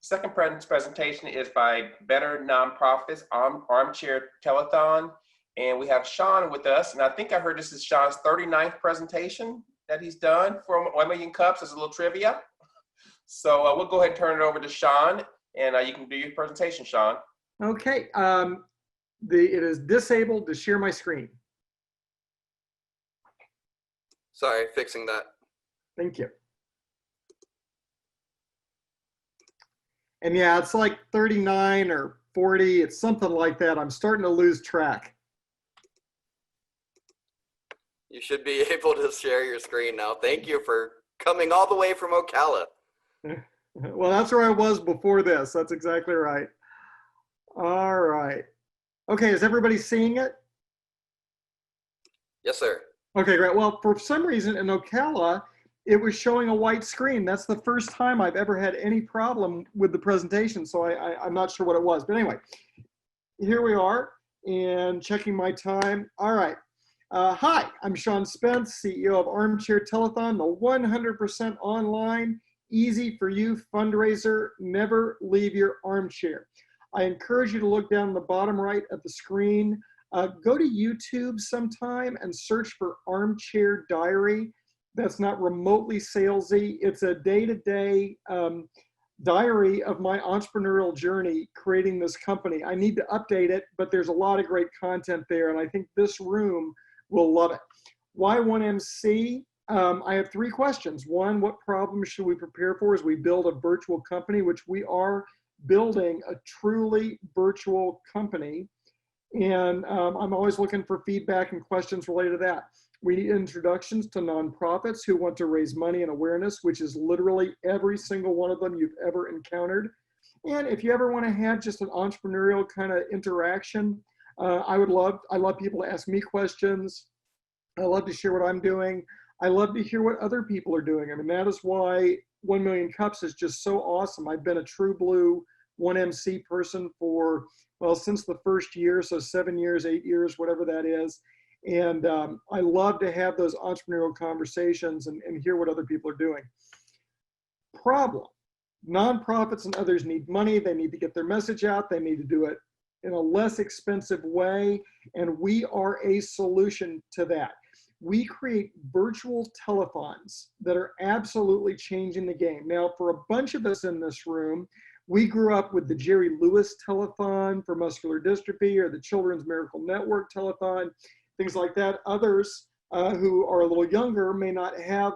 Second presentation is by Better Nonprofits Armchair Telethon. And we have Sean with us. And I think I heard this is Sean's 39th presentation that he's done for 1 Million Cups as a little trivia. So we'll go ahead and turn it over to Sean, and you can do your presentation, Sean. Okay. It is disabled to share my screen. Sorry, fixing that. Thank you. And yeah, it's like 39 or 40. It's something like that. I'm starting to lose track. You should be able to share your screen now. Thank you for coming all the way from Ocala. Well, that's where I was before this. That's exactly right. All right. Okay, is everybody seeing it? Yes, sir. Okay, great. Well, for some reason in Ocala, it was showing a white screen. That's the first time I've ever had any problem with the presentation, so I'm not sure what it was. But anyway, here we are, and checking my time. All right. Hi, I'm Sean Spence, CEO of Armchair Telethon, the 100% online, easy for you fundraiser. Never leave your armchair. I encourage you to look down the bottom right of the screen. Go to YouTube sometime and search for Armchair Diary. That's not remotely salesy. It's a day-to-day diary of my entrepreneurial journey creating this company. I need to update it, but there's a lot of great content there, and I think this room will love it. Why 1MC? I have 3 questions. One, what problems should we prepare for as we build a virtual company, which we are building a truly virtual company. And I'm always looking for feedback and questions related to that. We need introductions to nonprofits who want to raise money and awareness, which is literally every single one of them you've ever encountered. And if you ever want to have just an entrepreneurial kind of interaction, I love people to ask me questions. I love to share what I'm doing. I love to hear what other people are doing. I mean, that is why 1 Million Cups is just so awesome. I've been a true blue 1MC person for, well, since the first year, so 7 years, 8 years, whatever that is. And I love to have those entrepreneurial conversations and hear what other people are doing. Problem: nonprofits and others need money. They need to get their message out. They need to do it in a less expensive way, and we are a solution to that. We create virtual telethons that are absolutely changing the game. Now, for a bunch of us in this room, we grew up with the Jerry Lewis telethon for muscular dystrophy or the Children's Miracle Network telethon, things like that. Others who are a little younger may not have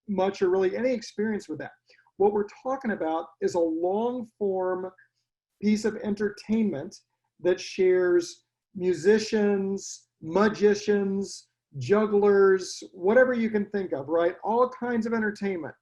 much or really any experience with that. What we're talking about is a long form piece of entertainment that shares musicians, magicians, jugglers, whatever you can think of, right? All kinds of entertainment.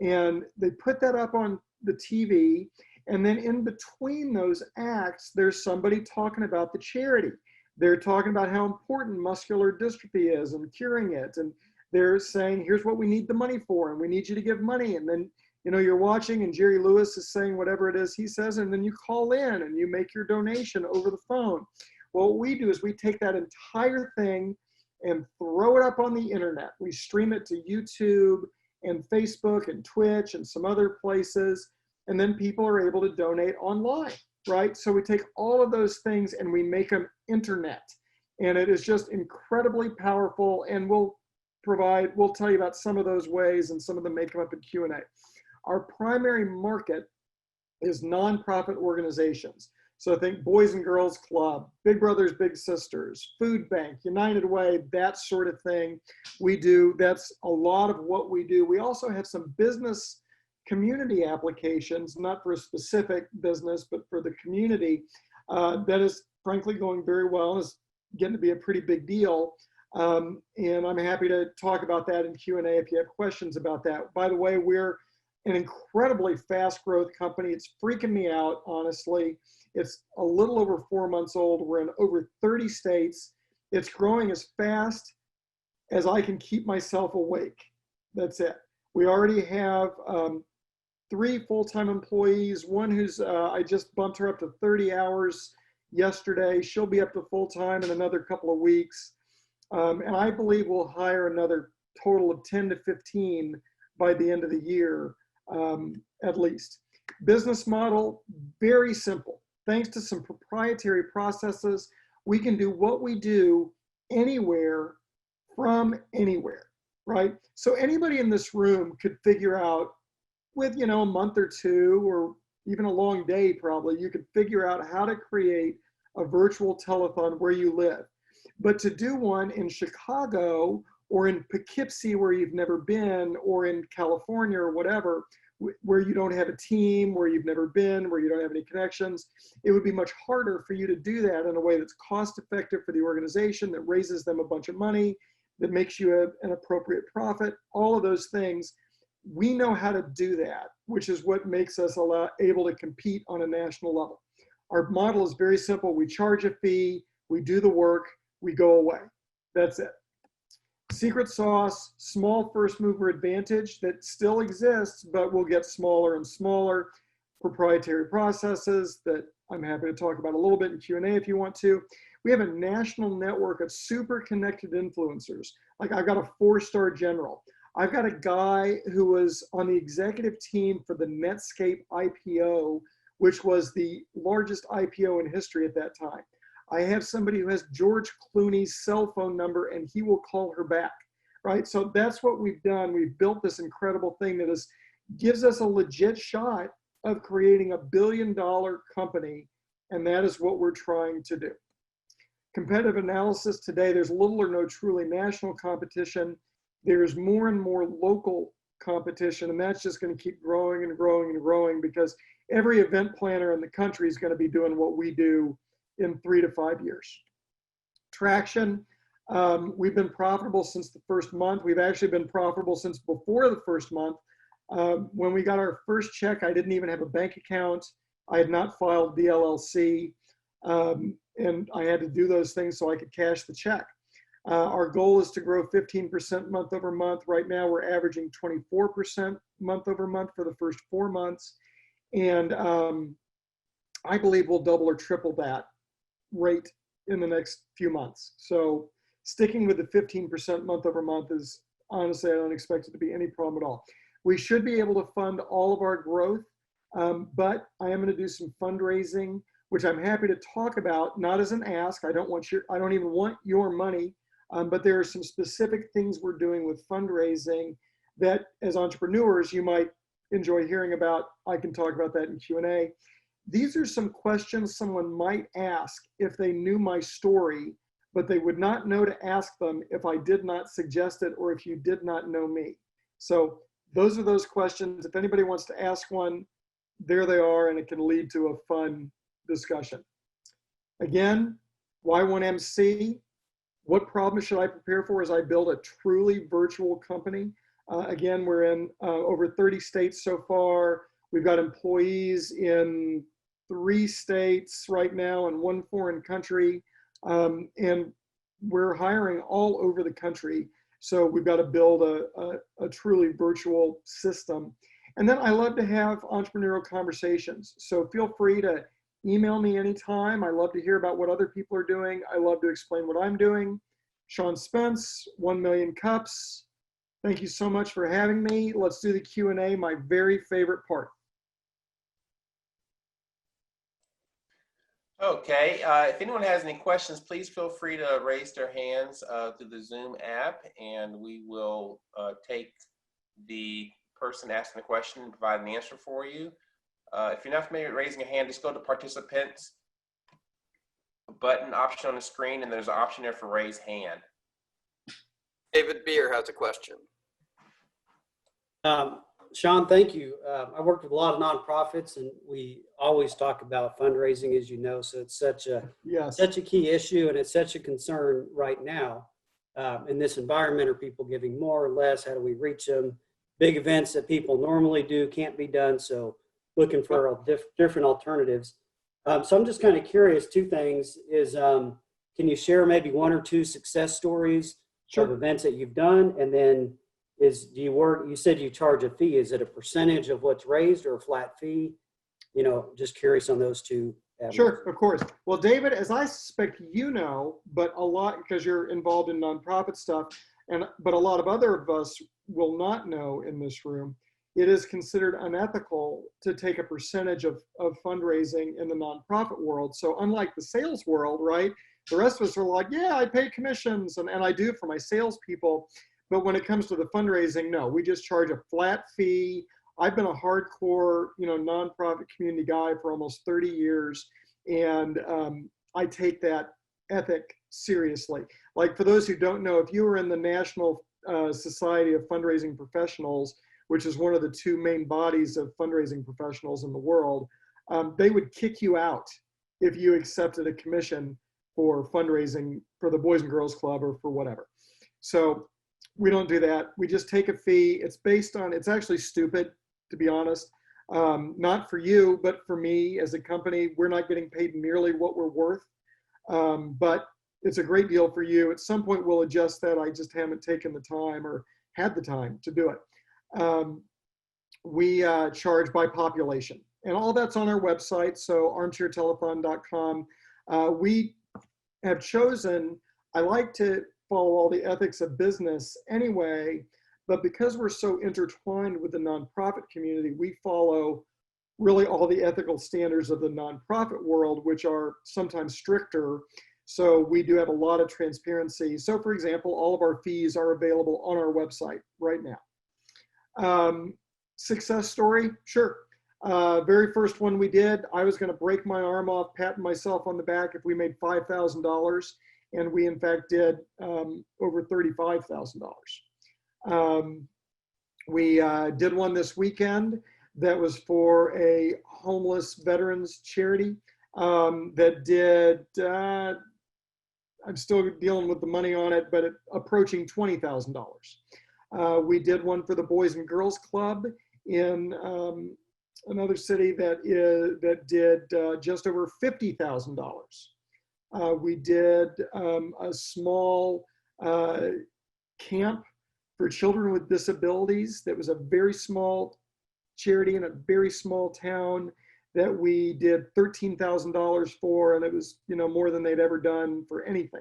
And they put that up on the TV, and then in between those acts, there's somebody talking about the charity. They're talking about how important muscular dystrophy is and curing it. And they're saying, here's what we need the money for, and we need you to give money. And then, you know, you're watching and Jerry Lewis is saying whatever it is he says, and then you call in and you make your donation over the phone. Well, what we do is we take that entire thing and throw it up on the internet. We stream it to YouTube and Facebook and Twitch and some other places, and then people are able to donate online, right? So we take all of those things and we make them internet. And it is just incredibly powerful, and we'll tell you about some of those ways, and some of them may come up in Q&A. Our primary market is nonprofit organizations. So I think Boys and Girls Club, Big Brothers Big Sisters, Food Bank, United Way, that sort of thing we do. That's a lot of what we do. We also have some business community applications, not for a specific business, but for the community. That is frankly going very well and is getting to be a pretty big deal. And I'm happy to talk about that in Q&A if you have questions about that. By the way, we're an incredibly fast growth company. It's freaking me out, honestly. It's a little over 4 months old. We're in over 30 states. It's growing as fast as I can keep myself awake. That's it. We already have 3 full-time employees. One who's, I just bumped her up to 30 hours yesterday. She'll be up to full-time in another couple of weeks. And I believe we'll hire another total of 10 to 15 by the end of the year, at least. Business model, very simple. Thanks to some proprietary processes, we can do what we do anywhere from anywhere, right? So anybody in this room could figure out with, a month or two, or even a long day probably, you could figure out how to create a virtual telethon where you live. But to do one in Chicago or in Poughkeepsie where you've never been, or in California or whatever, where you don't have a team, where you've never been, where you don't have any connections, it would be much harder for you to do that in a way that's cost effective for the organization, that raises them a bunch of money, that makes you an appropriate profit, all of those things. We know how to do that, which is what makes us able to compete on a national level. Our model is very simple. We charge a fee, we do the work, we go away. That's it. Secret sauce, small first mover advantage that still exists, but will get smaller and smaller. Proprietary processes that I'm happy to talk about a little bit in Q&A if you want to. We have a national network of super connected influencers. Like, I've got a 4-star general. I've got a guy who was on the executive team for the Netscape IPO, which was the largest IPO in history at that time. I have somebody who has George Clooney's cell phone number and he will call her back, right? So that's what we've done. We've built this incredible thing that gives us a legit shot of creating a billion-dollar company, and that is what we're trying to do. Competitive analysis today, there's little or no truly national competition. There's more and more local competition, and that's just going to keep growing and growing and growing, because every event planner in the country is going to be doing what we do in 3 to 5 years. Traction, we've been profitable since the first month. We've actually been profitable since before the first month. When we got our first check, I didn't even have a bank account. I had not filed the LLC, and I had to do those things so I could cash the check. Our goal is to grow 15% month over month. Right now, we're averaging 24% month over month for the first 4 months. And I believe we'll double or triple that rate in the next few months. So sticking with the 15% month over month is, honestly, I don't expect it to be any problem at all. We should be able to fund all of our growth, but I am going to do some fundraising, which I'm happy to talk about, not as an ask. I don't even want your money, but there are some specific things we're doing with fundraising that, as entrepreneurs, you might enjoy hearing about. I can talk about that in Q&A. These are some questions someone might ask if they knew my story, but they would not know to ask them if I did not suggest it or if you did not know me. So those are those questions. If anybody wants to ask one, there they are, and it can lead to a fun discussion. Again, Y1MC, what problem should I prepare for as I build a truly virtual company? Again, we're in over 30 states so far. We've got employees in 3 states right now and 1 foreign country. And we're hiring all over the country. So we've got to build a truly virtual system. And then I love to have entrepreneurial conversations. So feel free to email me anytime. I love to hear about what other people are doing. I love to explain what I'm doing. Sean Spence, 1 Million Cups. Thank you so much for having me. Let's do the Q&A, my very favorite part. Okay, if anyone has any questions, please feel free to raise their hands through the Zoom app, and we will take the person asking the question and provide an answer for you. If you're not familiar with raising a hand, just go to participants button option on the screen, and there's an option there for raise hand. David Beer has a question. Sean, thank you. I worked with a lot of nonprofits, and we always talk about fundraising, as you know. So it's such a key issue, and it's such a concern right now in this environment. Are people giving more or less? How do we reach them? Big events that people normally do can't be done. So looking for different alternatives. So I'm just kind of curious. 2 things is, can you share maybe 1 or 2 success stories of events that you've done, and then you said you charge a fee. Is it a percentage of what's raised or a flat fee? Just curious on those 2. Sure, of course. Well, David, as I suspect you know, but a lot, because you're involved in nonprofit stuff, but a lot of other of us will not know in this room, it is considered unethical to take a percentage of fundraising in the nonprofit world. So unlike the sales world, right, the rest of us are like, yeah, I pay commissions, and I do for my salespeople. But when it comes to the fundraising, no, we just charge a flat fee. I've been a hardcore, nonprofit community guy for almost 30 years, and I take that ethic seriously. Like, for those who don't know, if you were in the National Society of Fundraising Professionals, which is one of the two main bodies of fundraising professionals in the world, they would kick you out if you accepted a commission for fundraising for the Boys and Girls Club or for whatever. So we don't do that. We just take a fee. It's actually stupid, to be honest. Not for you, but for me as a company, we're not getting paid nearly what we're worth. But it's a great deal for you. At some point we'll adjust that. I just haven't taken the time or had the time to do it. We charge by population, and all that's on our website. So armchairtelethon.com. We have chosen, I like to follow all the ethics of business anyway, but because we're so intertwined with the nonprofit community, we follow really all the ethical standards of the nonprofit world, which are sometimes stricter. So we do have a lot of transparency. So for example, all of our fees are available on our website right now. Success story, sure. Very first one we did, I was going to break my arm off, patting myself on the back if we made $5,000, and we in fact did over $35,000. We did one this weekend that was for a homeless veterans charity that did, I'm still dealing with the money on it, but approaching $20,000. We did one for the Boys and Girls Club in another city that did just over $50,000. We did a small camp for children with disabilities that was a very small charity in a very small town that we did $13,000 for, and it was more than they'd ever done for anything.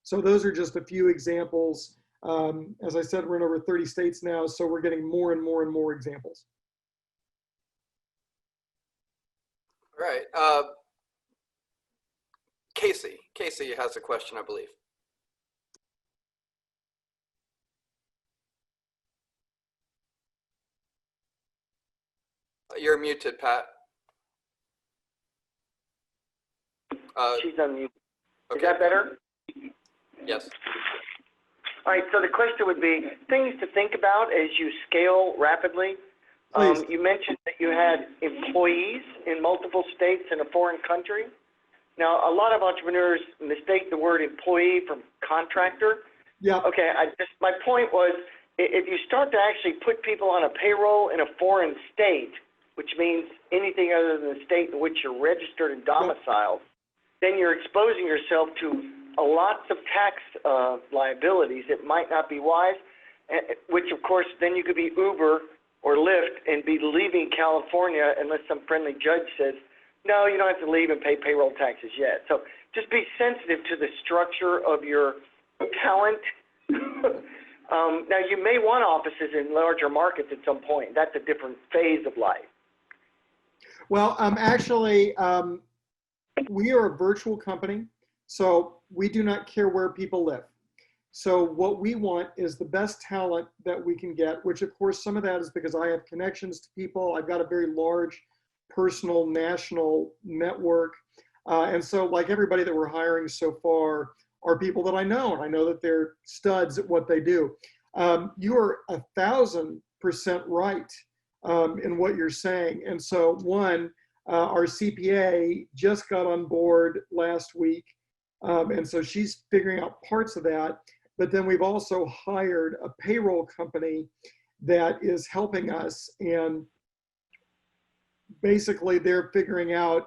So those are just a few examples. As I said, we're in over 30 states now, so we're getting more and more and more examples. All right. Casey has a question, I believe. You're muted, Pat. She's unmuted. Okay. Is that better? Yes. All right, so the question would be things to think about as you scale rapidly. Please. You mentioned that you had employees in multiple states in a foreign country. Now, a lot of entrepreneurs mistake the word employee from contractor. Yeah. Okay, my point was, if you start to actually put people on a payroll in a foreign state, which means anything other than the state in which you're registered and domiciled, then you're exposing yourself to lots of tax liabilities. It might not be wise, which of course then you could be Uber or Lyft and be leaving California unless some friendly judge says, no, you don't have to leave and pay payroll taxes yet. So just be sensitive to the structure of your talent. Now, you may want offices in larger markets at some point. That's a different phase of life. Well, actually, we are a virtual company, so we do not care where people live. So what we want is the best talent that we can get, which of course some of that is because I have connections to people. I've got a very large personal national network. And so like everybody that we're hiring so far are people that I know, and I know that they're studs at what they do. You are 1,000% right in what you're saying. And so one, our CPA just got on board last week. And so she's figuring out parts of that. But then we've also hired a payroll company that is helping us. And basically they're figuring out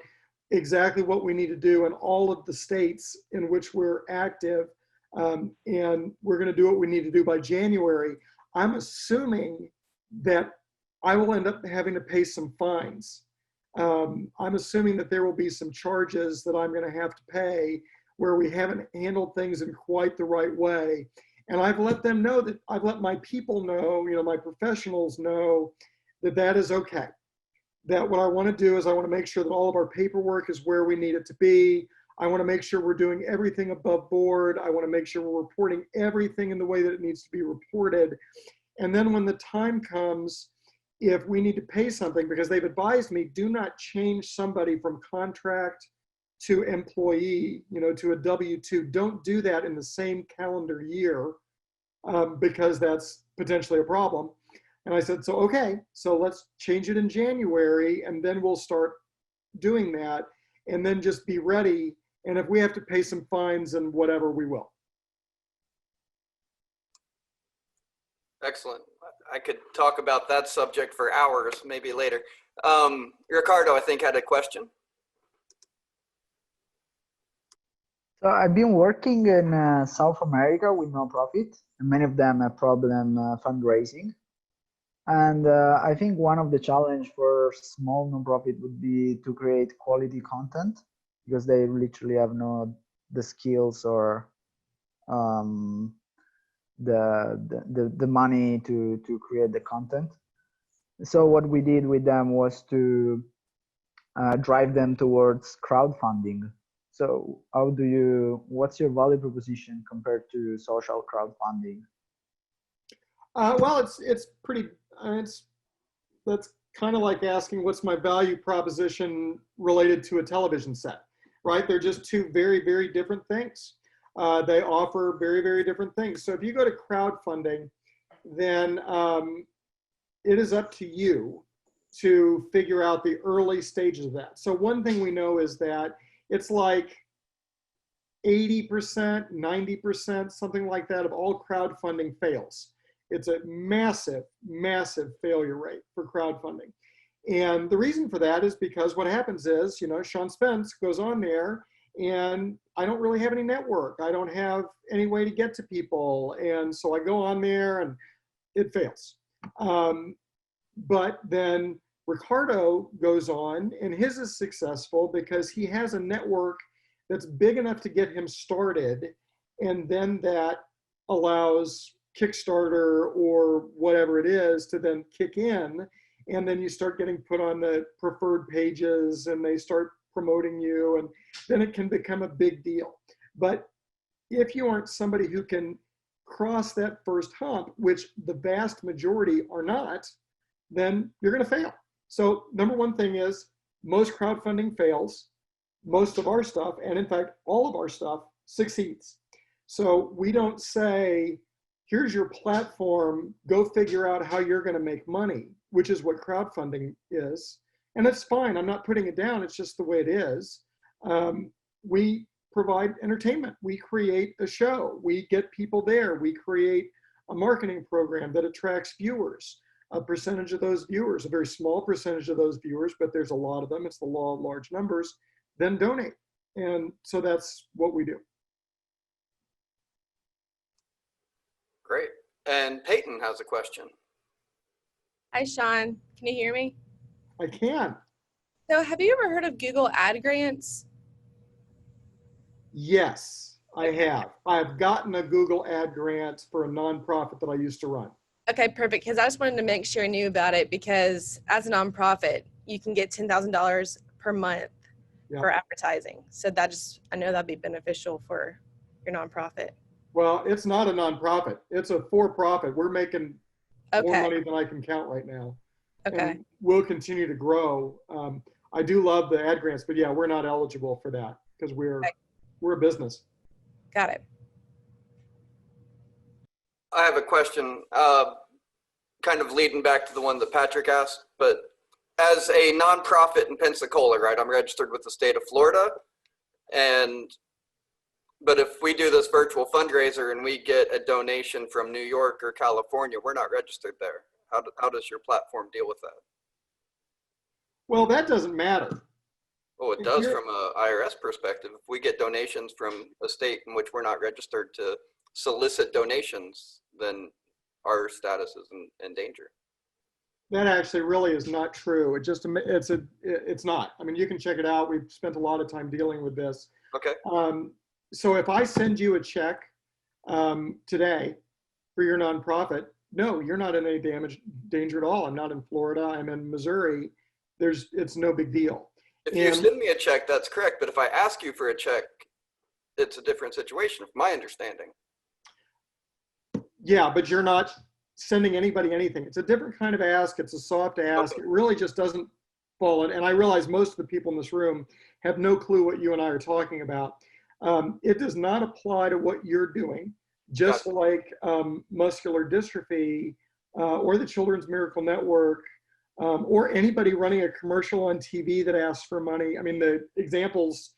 exactly what we need to do in all of the states in which we're active. And we're going to do what we need to do by January. I'm assuming that I will end up having to pay some fines. I'm assuming that there will be some charges that I'm going to have to pay where we haven't handled things in quite the right way. And I've let them know that, I've let my people know, my professionals know that is okay. That what I want to do is I want to make sure that all of our paperwork is where we need it to be. I want to make sure we're doing everything above board. I want to make sure we're reporting everything in the way that it needs to be reported. And then when the time comes, if we need to pay something, because they've advised me, do not change somebody from contract to employee, to a W-2. Don't do that in the same calendar year because that's potentially a problem. And I said, so, okay, so let's change it in January and then we'll start doing that and then just be ready. And if we have to pay some fines and whatever, we will. Excellent. I could talk about that subject for hours, maybe later. Ricardo, I think, had a question. So I've been working in South America with nonprofit, and many of them have problem fundraising. And I think one of the challenge for small nonprofit would be to create quality content because they literally have no the skills or the money to create the content. So what we did with them was to drive them towards crowdfunding. So what's your value proposition compared to social crowdfunding? Well, it's pretty, that's kind of like asking what's my value proposition related to a television set, right? They're just two very, very different things. They offer very, very different things. So if you go to crowdfunding, then it is up to you to figure out the early stages of that. So one thing we know is that it's like 80%, 90%, something like that of all crowdfunding fails. It's a massive, massive failure rate for crowdfunding. And the reason for that is because what happens is, Sean Spence goes on there and I don't really have any network. I don't have any way to get to people. And so I go on there and it fails. But then Ricardo goes on and his is successful because he has a network that's big enough to get him started. And then that allows Kickstarter or whatever it is to then kick in. And then you start getting put on the preferred pages and they start promoting you, and then it can become a big deal. But if you aren't somebody who can cross that first hump, which the vast majority are not, then you're going to fail. So number one thing is most crowdfunding fails. Most of our stuff, and in fact, all of our stuff succeeds. So we don't say, here's your platform, go figure out how you're going to make money, which is what crowdfunding is. And it's fine. I'm not putting it down. It's just the way it is. We provide entertainment. We create a show. We get people there. We create a marketing program that attracts viewers. A percentage of those viewers, a very small percentage of those viewers, but there's a lot of them. It's the law of large numbers, then donate. And so that's what we do. Great. And Peyton has a question. Hi, Sean. Can you hear me? I can. So have you ever heard of Google Ad Grants? Yes, I have. I've gotten a Google Ad Grant for a nonprofit that I used to run. Okay, perfect. Because I just wanted to make sure I knew about it because as a nonprofit, you can get $10,000 per month for advertising. So I know that'd be beneficial for your nonprofit. Well, it's not a nonprofit. It's a for-profit. We're making more money than I can count right now. Okay. And we'll continue to grow. I do love the ad grants, but yeah, we're not eligible for that because we're a business. Got it. I have a question, kind of leading back to the one that Patrick asked, but as a nonprofit in Pensacola, right, I'm registered with the state of Florida, but if we do this virtual fundraiser and we get a donation from New York or California, we're not registered there. How does your platform deal with that? Well, that doesn't matter. Oh, it does from a IRS perspective. If we get donations from a state in which we're not registered to solicit donations, then our status is in danger. That actually really is not true. It's not. I mean, you can check it out. We've spent a lot of time dealing with this. Okay. So if I send you a check today for your nonprofit, no, you're not in any danger at all. I'm not in Florida. I'm in Missouri. It's no big deal. If you send me a check, that's correct. But if I ask you for a check, it's a different situation, from my understanding. Yeah, but you're not sending anybody anything. It's a different kind of ask. It's a soft ask. Okay. It really just doesn't fall in. And I realize most of the people in this room have no clue what you and I are talking about. It does not apply to what you're doing, just Gotcha. like muscular dystrophy or the Children's Miracle Network or anybody running a commercial on TV that asks for money. I mean, the examples,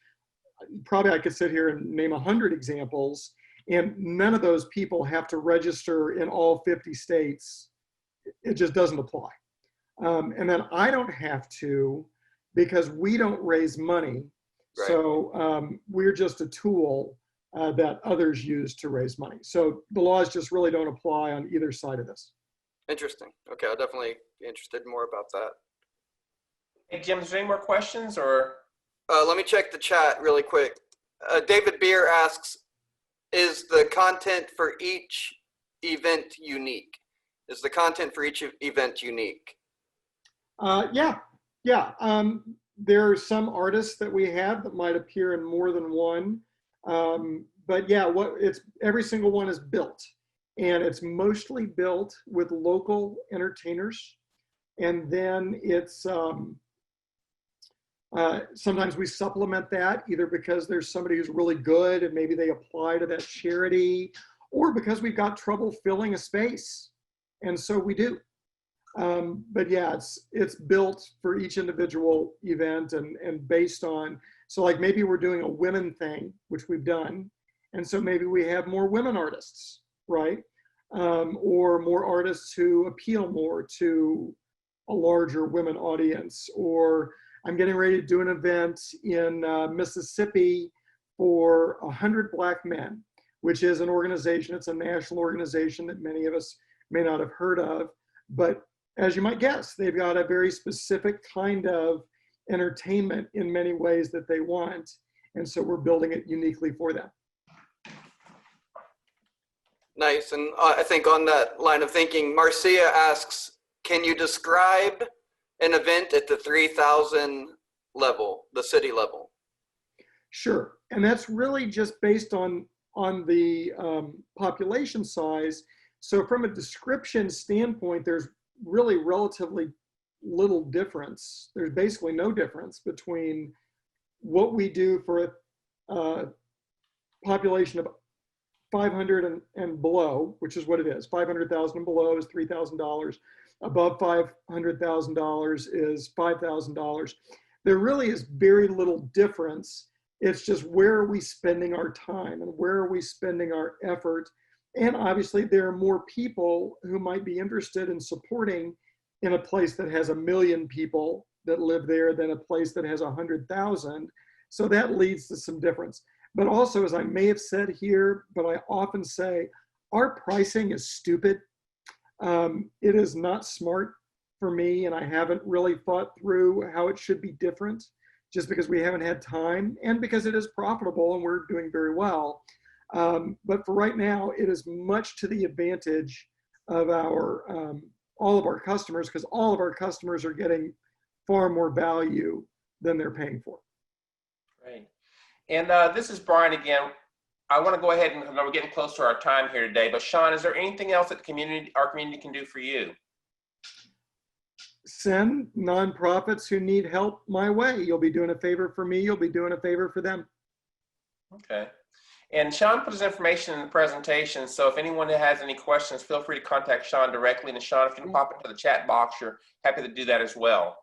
probably I could sit here and name 100 examples, and none of those people have to register in all 50 states. It just doesn't apply. And then I don't have to, because we don't raise money. Right. So we're just a tool that others use to raise money. So the laws just really don't apply on either side of this. Interesting. Okay, I'll definitely be interested more about that. Hey, Jim, is there any more questions or? Let me check the chat really quick. David Beer asks, is the content for each event unique? Is the content for each event unique? Yeah. There are some artists that we have that might appear in more than one. But yeah, every single one is built, and it's mostly built with local entertainers. And then it's, sometimes we supplement that either because there's somebody who's really good and maybe they apply to that charity, or because we've got trouble filling a space. And so we do. But yeah, it's built for each individual event and based on, so like maybe we're doing a women thing, which we've done. And so maybe we have more women artists, right? Or more artists who appeal more to a larger women audience. Or I'm getting ready to do an event in Mississippi for 100 Black Men, which is an organization. It's a national organization that many of us may not have heard of, but as you might guess, they've got a very specific kind of entertainment in many ways that they want. And so we're building it uniquely for them. Nice. And I think on that line of thinking, Marcia asks, can you describe an event at the 3,000 level, the city level? Sure. And that's really just based on the population size. So from a description standpoint, there's really relatively little difference. There's basically no difference between what we do for a population of 500 and below, which is what it is. 500,000 and below is $3,000. Above $500,000 is $5,000. There really is very little difference. It's just where are we spending our time and where are we spending our effort? And obviously there are more people who might be interested in supporting in a place that has 1 million people that live there than a place that has 100,000. So that leads to some difference. But also, as I may have said here, but I often say, our pricing is stupid. It is not smart for me, and I haven't really thought through how it should be different, just because we haven't had time and because it is profitable and we're doing very well. But for right now, it is much to the advantage of all of our customers, because all of our customers are getting far more value than they're paying for. Great. And this is Brian again. I want to go ahead and we're getting close to our time here today, but Sean, is there anything else that our community can do for you? Send nonprofits who need help my way. You'll be doing a favor for me. You'll be doing a favor for them. Okay. And Sean put his information in the presentation, so if anyone has any questions, feel free to contact Sean directly. And Sean, if you can pop into the chat box, you're happy to do that as well.